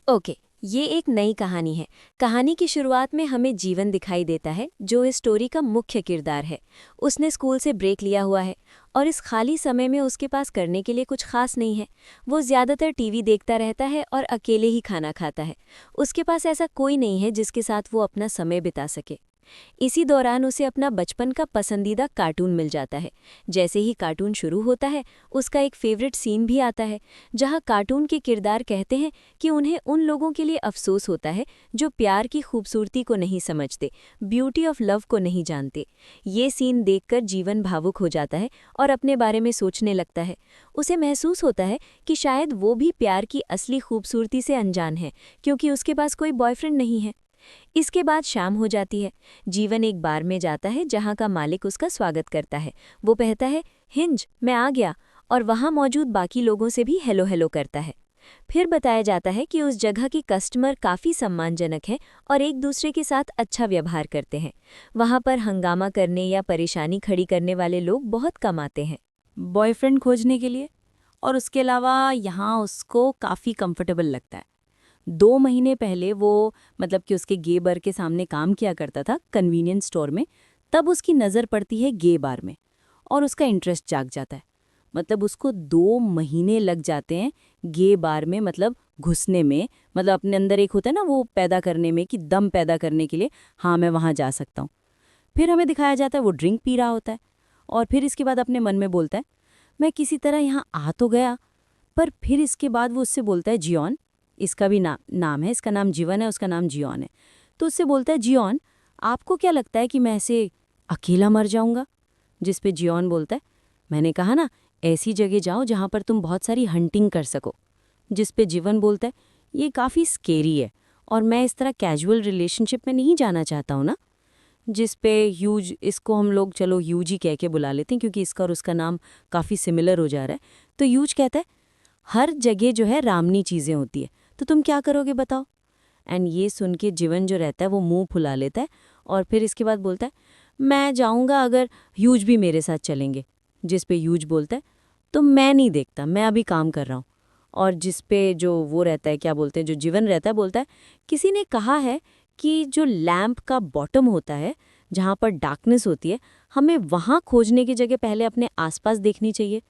Okay, ये एक नई कहानी है। कहानी की शुरुआत में हमें जीवन दिखाई देता है जो इस स्टोरी का मुख्य किरदार है। उसने स्कूल से ब्रेक लिया हुआ है और इस खाली समय में उसके पास करने के लिए कुछ खास नहीं है। वो ज़्यादातर टीवी देखता रहता है और अकेले ही खाना खाता है। उसके पास ऐसा कोई नहीं है जिसके साथ वो अपना समय बिता सके। इसी दौरान उसे अपना बचपन का पसंदीदा कार्टून मिल जाता है। जैसे ही कार्टून शुरू होता है उसका एक फेवरेट सीन भी आता है जहां कार्टून के किरदार कहते हैं कि उन्हें उन लोगों के लिए अफसोस होता है जो प्यार की खूबसूरती को नहीं समझते, ब्यूटी ऑफ लव को नहीं जानते। ये सीन देखकर जीवन भावुक हो जाता है और अपने बारे में सोचने लगता है। उसे महसूस होता है कि शायद वो भी प्यार की असली खूबसूरती से अनजान है क्योंकि उसके पास कोई बॉयफ्रेंड नहीं है। इसके बाद शाम हो जाती है। जीवन एक बार में जाता है जहां का मालिक उसका स्वागत करता है। वो कहता है, हिंज मैं आ गया, और वहां मौजूद बाकी लोगों से भी हेलो हेलो करता है। फिर बताया जाता है कि उस जगह के कस्टमर काफ़ी सम्मानजनक हैं और एक दूसरे के साथ अच्छा व्यवहार करते हैं। वहां पर हंगामा करने या परेशानी खड़ी करने वाले लोग बहुत कम आते हैं। बॉयफ्रेंड खोजने के लिए। और उसके अलावा यहाँ उसको काफ़ी कंफर्टेबल लगता है। 2 महीने पहले वो मतलब कि उसके गे बार के सामने काम किया करता था कन्वीनियंस स्टोर में। तब उसकी नज़र पड़ती है गे बार में और उसका इंटरेस्ट जाग जाता है। मतलब उसको 2 महीने लग जाते हैं गे बार में, मतलब घुसने में, मतलब अपने अंदर एक होता है ना वो पैदा करने में, कि दम पैदा करने के लिए हाँ मैं वहाँ जा सकता हूँ। फिर हमें दिखाया जाता है वो ड्रिंक पी रहा होता है और फिर इसके बाद अपने मन में बोलता है मैं किसी तरह यहाँ आ तो गया। पर फिर इसके बाद वो उससे बोलता है जियोन, इसका भी नाम है, इसका नाम जीवन है, उसका नाम जियोन है। तो उससे बोलता है जियोन, आपको क्या लगता है कि मैं ऐसे अकेला मर जाऊंगा? जिस पे जियोन बोलता है मैंने कहा ना, ऐसी जगह जाओ जहाँ पर तुम बहुत सारी हंटिंग कर सको। जिस पे जीवन बोलता है ये काफ़ी स्केरी है और मैं इस तरह कैजुअल रिलेशनशिप में नहीं जाना चाहता हूँ ना। जिस पे ह्यूज, इसको हम लोग चलो ह्यूज ही कह के बुला लेते हैं क्योंकि इसका और उसका नाम काफ़ी सिमिलर हो जा रहा है। तो ह्यूज कहता है हर जगह जो है रामनी चीज़ें होती है, तो तुम क्या करोगे बताओ? एंड ये सुन के जीवन जो रहता है वो मुंह फुला लेता है और फिर इसके बाद बोलता है मैं जाऊंगा अगर ह्यूज भी मेरे साथ चलेंगे। जिस पे ह्यूज बोलता है तो मैं नहीं देखता, मैं अभी काम कर रहा हूँ। और जिस पे जो वो रहता है, क्या बोलते हैं, जो जीवन रहता है, बोलता है किसी ने कहा है कि जो लैंप का बॉटम होता है जहाँ पर डार्कनेस होती है, हमें वहाँ खोजने की जगह पहले अपने आसपास देखनी चाहिए।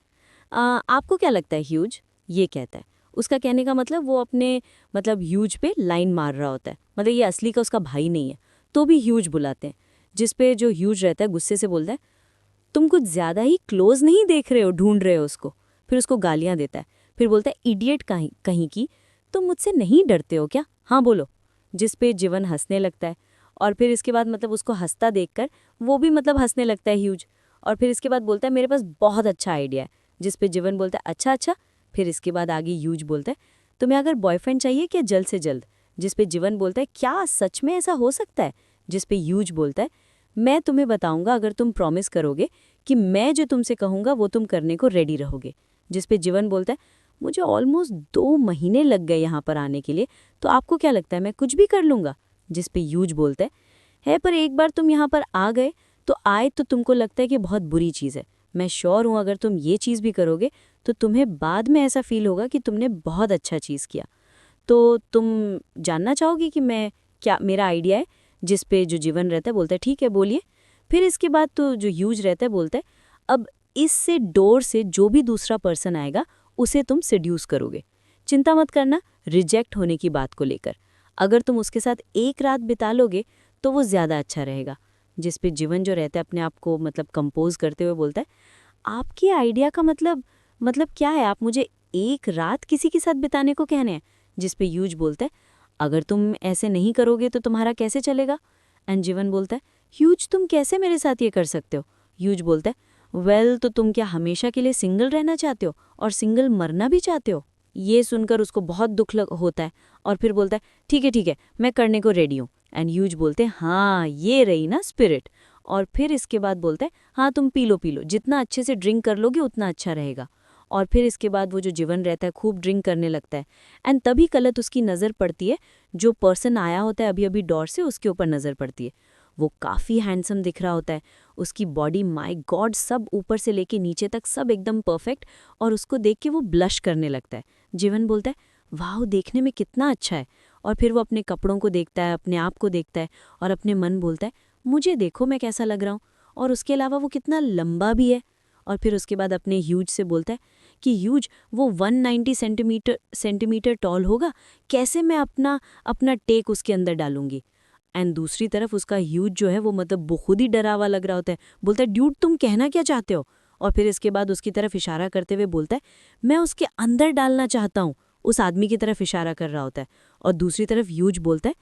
आपको क्या लगता है ह्यूज? ये कहता है। उसका कहने का मतलब वो अपने मतलब ह्यूज पे लाइन मार रहा होता है, मतलब ये असली का उसका भाई नहीं है तो भी ह्यूज बुलाते हैं। जिस पे जो ह्यूज रहता है गुस्से से बोलता है तुम कुछ ज़्यादा ही क्लोज नहीं देख रहे हो, ढूंढ रहे हो उसको। फिर उसको गालियां देता है। फिर बोलता है इडियट कहीं कहीं की, तुम मुझसे नहीं डरते हो क्या? हाँ बोलो। जिस पे जीवन हंसने लगता है और फिर इसके बाद मतलब उसको हंसता देखकर वो भी मतलब हंसने लगता है ह्यूज। और फिर इसके बाद बोलता है मेरे पास बहुत अच्छा आइडिया है। जिस पे जीवन बोलता है अच्छा अच्छा। फिर इसके बाद आगे ह्यूज बोलता है तुम्हें अगर बॉयफ्रेंड चाहिए क्या जल्द से जल्द? जिस पे जीवन बोलता है क्या सच में ऐसा हो सकता है? जिस पे ह्यूज बोलता है मैं तुम्हें बताऊंगा अगर तुम प्रॉमिस करोगे कि मैं जो तुमसे कहूंगा वो तुम करने को रेडी रहोगे। जिस पे जीवन बोलता है मुझे ऑलमोस्ट 2 महीने लग गए यहाँ पर आने के लिए, तो आपको क्या लगता है मैं कुछ भी कर लूँगा? जिस पे ह्यूज बोलता है पर एक बार तुम यहाँ पर आ गए तो आए तो तुमको लगता है कि बहुत बुरी चीज़ है। मैं श्योर हूँ अगर तुम ये चीज़ भी करोगे तो तुम्हें बाद में ऐसा फील होगा कि तुमने बहुत अच्छा चीज़ किया। तो तुम जानना चाहोगी कि मैं क्या मेरा आइडिया है? जिस पे जो जीवन रहता है बोलता है ठीक है बोलिए। फिर इसके बाद तो जो ह्यूज रहता है बोलता है अब इससे डोर से जो भी दूसरा पर्सन आएगा उसे तुम सेड्यूस करोगे। चिंता मत करना रिजेक्ट होने की बात को लेकर। अगर तुम उसके साथ एक रात बिता लोगे तो वो ज़्यादा अच्छा रहेगा। जिस पे जीवन जो रहता है अपने आप को मतलब कंपोज करते हुए बोलता है आपके आइडिया का मतलब क्या है? आप मुझे एक रात किसी के साथ बिताने को कहने हैं? जिस पे ह्यूज बोलता है अगर तुम ऐसे नहीं करोगे तो तुम्हारा कैसे चलेगा? एंड जीवन बोलता है ह्यूज तुम कैसे मेरे साथ ये कर सकते हो? ह्यूज बोलता है वेल तो तुम क्या हमेशा के लिए सिंगल रहना चाहते हो और सिंगल मरना भी चाहते हो? ये सुनकर उसको बहुत दुख होता है और फिर बोलता है ठीक है मैं करने को रेडी हूँ। एंड ह्यूज बोलते हैं हाँ ये रही ना स्पिरिट। और फिर इसके बाद बोलते हैं हाँ तुम पी लो जितना अच्छे से ड्रिंक कर लोगे उतना अच्छा रहेगा। और फिर इसके बाद वो जो जीवन रहता है खूब ड्रिंक करने लगता है। एंड तभी गलत उसकी नज़र पड़ती है, जो पर्सन आया होता है अभी अभी डोर से उसके ऊपर नज़र पड़ती है। वो काफ़ी हैंडसम दिख रहा होता है, उसकी बॉडी माय गॉड सब ऊपर से लेके नीचे तक सब एकदम परफेक्ट। और उसको देख के वो ब्लश करने लगता है। जीवन बोलता है वाह देखने में कितना अच्छा है। और फिर वो अपने कपड़ों को देखता है, अपने आप को देखता है और अपने मन बोलता है मुझे देखो मैं कैसा लग रहा हूँ, और उसके अलावा वो कितना लंबा भी है। और फिर उसके बाद अपने ह्यूज से बोलता है कि ह्यूज वो 190 सेंटीमीटर टॉल होगा, कैसे मैं अपना अपना टेक उसके अंदर डालूंगी। एंड दूसरी तरफ उसका ह्यूज जो है वो मतलब वो खुद ही डरा हुआ लग रहा होता है, बोलता है ड्यूड तुम कहना क्या चाहते हो। और फिर इसके बाद उसकी तरफ इशारा करते हुए बोलता है मैं उसके अंदर डालना चाहता हूँ, उस आदमी की तरफ इशारा कर रहा होता है। और दूसरी तरफ ह्यूज बोलता है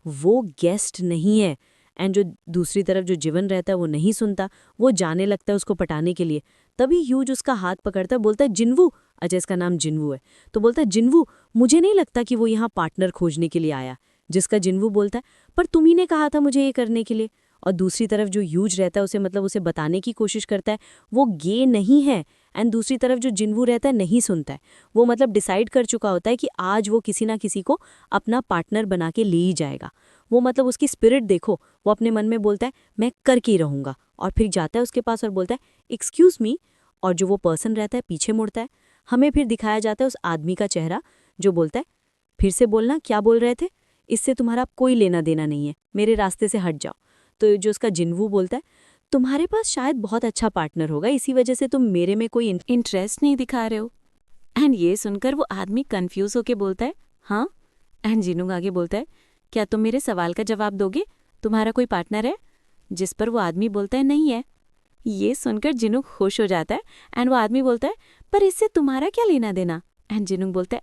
वो गेस्ट नहीं है। एंड जो दूसरी तरफ जो जीवन रहता है वो नहीं सुनता, वो जाने लगता है उसको पटाने के लिए। तभी ह्यूज उसका हाथ पकड़ता है, बोलता है जिन्वू, अजय इसका नाम जिन्वू है, तो बोलता है जिन्वू मुझे नहीं लगता कि वो यहाँ पार्टनर खोजने के लिए आया। जिसका जिन्वू बोलता है पर तुम ही ने कहा था मुझे ये करने के लिए। और दूसरी तरफ जो ह्यूज रहता है उसे बताने की कोशिश करता है वो गे नहीं है। एंड दूसरी तरफ जो जिन्वू रहता है नहीं सुनता है, वो डिसाइड कर चुका होता है कि आज वो किसी ना किसी को अपना पार्टनर बना के ले ही जाएगा। वो उसकी स्पिरिट देखो, वो अपने मन में बोलता है मैं करके ही रहूँगा। और फिर जाता है उसके पास और बोलता है एक्सक्यूज़ मी। और जो वो पर्सन रहता है पीछे मुड़ता है। हमें फिर दिखाया जाता है उस आदमी का चेहरा जो बोलता है फिर से बोलना क्या बोल रहे थे, इससे तुम्हारा कोई लेना देना नहीं है, मेरे रास्ते से हट जाओ। तो जो उसका जिन्वू बोलता है तुम्हारे पास शायद बहुत अच्छा पार्टनर होगा, इसी वजह से तुम मेरे में कोई इंटरेस्ट नहीं दिखा रहे हो। एंड ये सुनकर वो आदमी कंफ्यूज होके बोलता है हाँ। एंड जिनूंग आगे बोलता है क्या तुम मेरे सवाल का जवाब दोगे, तुम्हारा कोई पार्टनर है। जिस पर वो आदमी बोलता है नहीं है। ये सुनकर जिनूंग खुश हो जाता है। एंड वो आदमी बोलता है पर इससे तुम्हारा क्या लेना देना। एंड जिनूंग बोलता है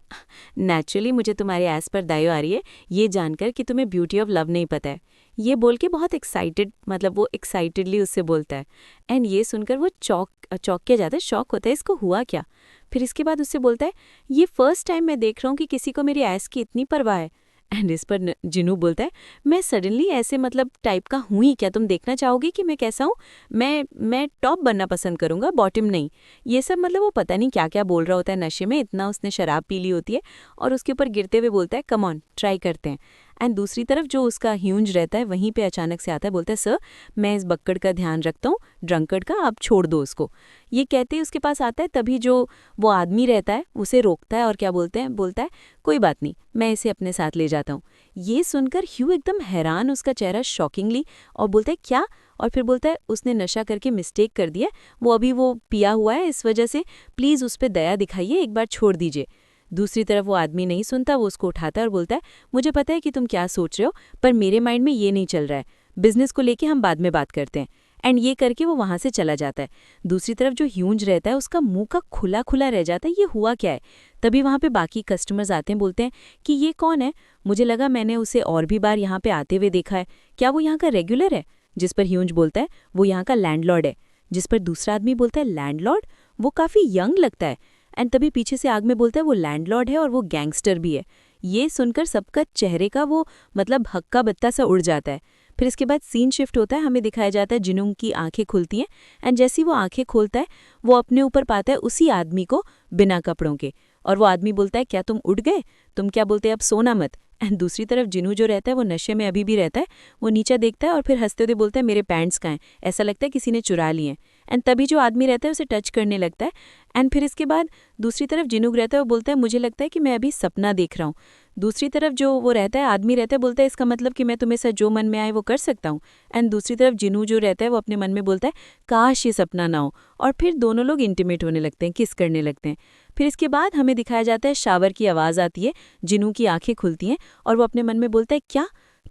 नेचुरली मुझे तुम्हारे ऐस पर दया आ रही है ये जानकर कि तुम्हें ब्यूटी ऑफ लव नहीं पता है। ये बोल के बहुत एक्साइटेड वो एक्साइटेडली उससे बोलता है। एंड ये सुनकर वो चौक के जाता है, शॉक होता है इसको हुआ क्या। फिर इसके बाद उससे बोलता है ये फर्स्ट टाइम मैं देख रहा हूँ कि किसी को मेरी ऐस की इतनी परवाह है। एंड इस पर जिनू बोलता है मैं सडनली ऐसे टाइप का हूँ ही क्या, तुम देखना चाहोगे कि मैं कैसा हूँ। मैं टॉप बनना पसंद करूँगा, बॉटम नहीं। ये सब वो पता नहीं क्या क्या बोल रहा होता है नशे में, इतना उसने शराब पी ली होती है। और उसके ऊपर गिरते हुए बोलता है कम ऑन ट्राई करते हैं। एंड दूसरी तरफ जो उसका ह्यूंज रहता है वहीं पे अचानक से आता है, बोलता है सर मैं इस बक्कड़ का ध्यान रखता हूँ, ड्रंकर्ड का, आप छोड़ दो उसको। ये कहते ही उसके पास आता है, तभी जो वो आदमी रहता है उसे रोकता है और क्या बोलता है कोई बात नहीं मैं इसे अपने साथ ले जाता हूँ। ये सुनकर ह्यू एकदम हैरान, उसका चेहरा शॉकिंगली, और बोलता है क्या। और फिर बोलता है उसने नशा करके मिस्टेक कर दिया, वो पिया हुआ है, इस वजह से प्लीज़ उस पर दया दिखाइए, एक बार छोड़ दीजिए। दूसरी तरफ वो आदमी नहीं सुनता, वो उसको उठाता है और बोलता है मुझे पता है कि तुम क्या सोच रहे हो, पर मेरे माइंड में ये नहीं चल रहा है, बिजनेस को लेके हम बाद में बात करते हैं। एंड ये करके वो वहाँ से चला जाता है। दूसरी तरफ जो ह्यूंज रहता है उसका मुंह का खुला खुला रह जाता है, ये हुआ क्या है। तभी वहाँ पे बाकी कस्टमर्स आते हैं, बोलते हैं कि ये कौन है, मुझे लगा मैंने उसे और भी बार यहाँ पे आते हुए देखा है, क्या वो यहाँ का रेगुलर है। जिस पर ह्यूंज बोलता है वो यहाँ का लैंडलॉर्ड है। जिस पर दूसरा आदमी बोलता है लैंडलॉर्ड, वो काफ़ी यंग लगता है। एंड तभी पीछे से आग में बोलता है वो लैंडलॉर्ड है और वो गैंगस्टर भी है। ये सुनकर सबका चेहरे का वो हक्का बत्ता सा उड़ जाता है। फिर इसके बाद सीन शिफ्ट होता है, हमें दिखाया जाता है जिनूंग की आंखें खुलती हैं। एंड जैसी वो आंखें खोलता है वो अपने ऊपर पाता है उसी आदमी को बिना कपड़ों के। और वो आदमी बोलता है क्या तुम उड़ गए, तुम क्या बोलते अब सोना मत। एंड दूसरी तरफ जिनू जो रहता है वो नशे में अभी भी रहता है, वो नीचे देखता है और फिर हंसते हुए बोलता है मेरे पैंट्स कहाँ हैं, ऐसा लगता है किसी ने चुरा लिए हैं। एंड तभी जो आदमी रहता है उसे टच करने लगता है। एंड फिर इसके बाद दूसरी तरफ जिनूग रहता है, वो बोलता है मुझे लगता है कि मैं अभी सपना देख रहा हूँ। दूसरी तरफ जो वो रहता है आदमी रहता है, बोलता है इसका मतलब कि मैं तुम्हें साथ जो मन में आए वो कर सकता हूँ। एंड दूसरी तरफ जिनू जो रहता है वो अपने मन में बोलता है काश ये सपना ना हो। और फिर दोनों लोग इंटीमेट होने लगते हैं, किस करने लगते हैं। फिर इसके बाद हमें दिखाया जाता है शावर की आवाज़ आती है, जिनू की आंखें खुलती हैं और वो अपने मन में बोलता है क्या,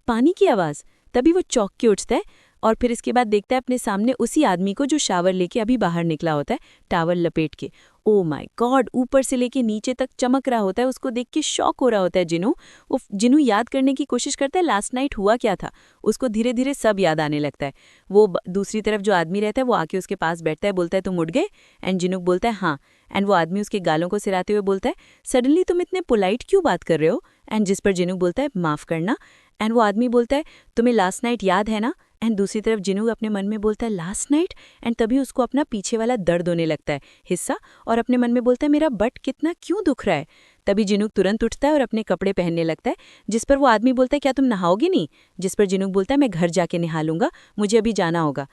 पानी की आवाज़। तभी वो चौंक के उठता है और फिर इसके बाद देखता है अपने सामने उसी आदमी को जो शावर लेके अभी बाहर निकला होता है, टावल लपेट के। ओ माय गॉड, ऊपर से लेके नीचे तक चमक रहा होता है। उसको देख के शॉक हो रहा होता है जिनू। वो जिनू याद करने की कोशिश करता है लास्ट नाइट हुआ क्या था। उसको धीरे धीरे सब याद आने लगता है। वो दूसरी तरफ जो आदमी रहता है वो आके उसके पास बैठता है, बोलता है तुम उठ गए। एंड जिनू बोलता है हाँ। एंड वो आदमी उसके गालों को सिराते हुए बोलता है सडनली तुम इतने पोलाइट क्यों बात कर रहे हो। एंड जिस पर जिनू बोलता है माफ़ करना। एंड वो आदमी बोलता है तुम्हें लास्ट नाइट याद है ना। एंड दूसरी तरफ जिनू अपने मन में बोलता है लास्ट नाइट। एंड तभी उसको अपना पीछे वाला दर्द होने लगता है हिस्सा, और अपने मन में बोलता है मेरा बट कितना क्यों दुख रहा है। तभी जिनूक तुरंत उठता है और अपने कपड़े पहनने लगता है। जिस पर वो आदमी बोलता है क्या तुम नहाओगे नहीं। जिस पर जिनूक बोलता है मैं घर जाके नहा लूंगा, मुझे अभी जाना होगा।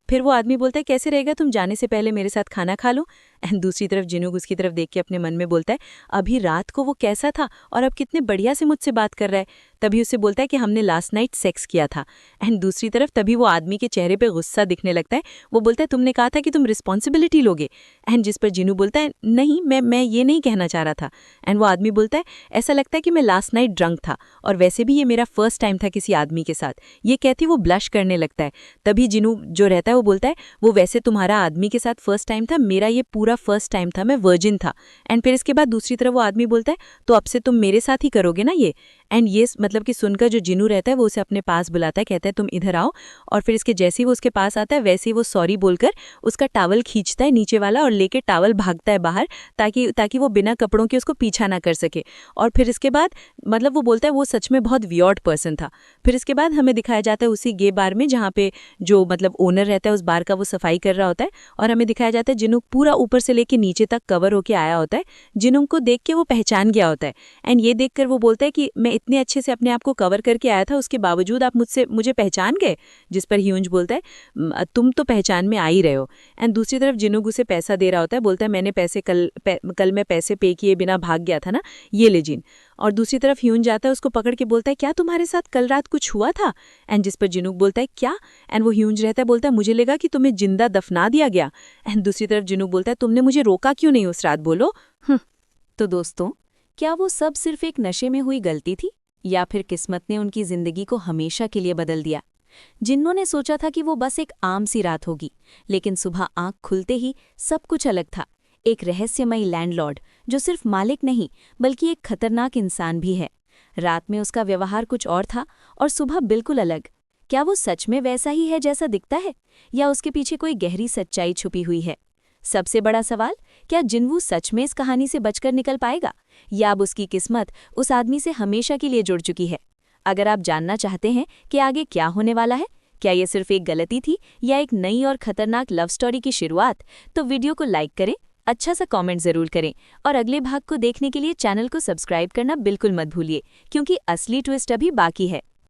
फिर वो आदमी बोलता है कैसे रहेगा तुम जाने से पहले मेरे साथ खाना खा लो। एंड दूसरी तरफ जिनूक उसकी तरफ देख के अपने मन में बोलता है अभी रात को वो कैसा था और अब कितने बढ़िया से मुझसे बात कर रहा है। तभी उसे बोलता है कि हमने लास्ट नाइट सेक्स किया था। एंड दूसरी तरफ तभी वो आदमी के चेहरे पे गुस्सा दिखने लगता है। वो बोलता है तुमने कहा था कि तुम रिस्पॉन्सिबिलिटी लोगे। एंड जिस पर जिनू बोलता है नहीं, मैं ये नहीं कहना चाह रहा था। एंड वो आदमी बोलता है ऐसा लगता है कि मैं लास्ट नाइट ड्रंक था और वैसे भी ये मेरा फर्स्ट टाइम था किसी आदमी के साथ। ये कहती वो ब्लश करने लगता है। तभी जिनू जो रहता है वो बोलता है वो वैसे तुम्हारा आदमी के साथ फर्स्ट टाइम था, मेरा ये पूरा फर्स्ट टाइम था, मैं वर्जिन था। एंड फिर इसके बाद दूसरी तरफ वो आदमी बोलता है तो अब से तुम मेरे साथ ही करोगे ना ये। एंड ये मतलब कि सुनकर जो जिनू रहता है वो उसे अपने पास बुलाता है, कहता है तुम इधर आओ। और फिर इसके जैसे ही वो उसके पास आता है वैसे ही वो सॉरी बोलकर उसका टावल खींचता है नीचे वाला और लेके टावल भागता है बाहर ताकि वो बिना कपड़ों के उसको पीछा ना कर सके। और फिर इसके बाद मतलब वो बोलता है वो सच में बहुत वियर्ड पर्सन था। फिर इसके बाद हमें दिखाया जाता है उसी गे बार में जहाँ पे जो मतलब ओनर रहता है उस बार का वो सफाई कर रहा होता है और हमें दिखाया जाता है जिनूक पूरा ऊपर से लेके नीचे तक कवर होके आया होता है। जिनूक को देख के वो पहचान गया होता है एंड ये देखकर वो बोलता है कि मैं इतने अच्छे से अपने आप को कवर करके आया था, उसके बावजूद आप मुझे पहचान गए। जिस पर ह्यूंज बोलता है तुम तो पहचान में आ ही रहे हो। एंड दूसरी तरफ जिनूक उसे पैसा दे रहा होता है, बोलता है मैंने पैसे कल मैं पैसे पे किए बिना भाग गया था ना, ये ले जिन। और दूसरी तरफ ह्यूंज जाता है उसको पकड़ के बोलता है क्या तुम्हारे साथ कल रात कुछ हुआ था। एंड जिस पर जिनूक बोलता है क्या। एंड वो ह्यूंज रहता है बोलता है मुझे लगा कि तुम्हें जिंदा दफना दिया गया। एंड दूसरी तरफ जिनूक बोलता है तुमने मुझे रोका क्यों नहीं उस रात, बोलो। तो दोस्तों, क्या वो सब सिर्फ एक नशे में हुई गलती थी या फिर किस्मत ने उनकी जिंदगी को हमेशा के लिए बदल दिया। जिन्होंने सोचा था कि वो बस एक आम सी रात होगी, लेकिन सुबह आंख खुलते ही सब कुछ अलग था। एक रहस्यमयी लैंडलॉर्ड जो सिर्फ मालिक नहीं बल्कि एक खतरनाक इंसान भी है। रात में उसका व्यवहार कुछ और था और सुबह बिल्कुल अलग। क्या वो सच में वैसा ही है जैसा दिखता है या उसके पीछे कोई गहरी सच्चाई छुपी हुई है? सबसे बड़ा सवाल, क्या जिनवू सच में इस कहानी से बचकर निकल पाएगा या अब उसकी किस्मत उस आदमी से हमेशा के लिए जुड़ चुकी है? अगर आप जानना चाहते हैं कि आगे क्या होने वाला है, क्या ये सिर्फ एक गलती थी या एक नई और खतरनाक लव स्टोरी की शुरुआत, तो वीडियो को लाइक करें, अच्छा सा कमेंट जरूर करें और अगले भाग को देखने के लिए चैनल को सब्सक्राइब करना बिल्कुल मत भूलिए, क्योंकि असली ट्विस्ट अभी बाकी है।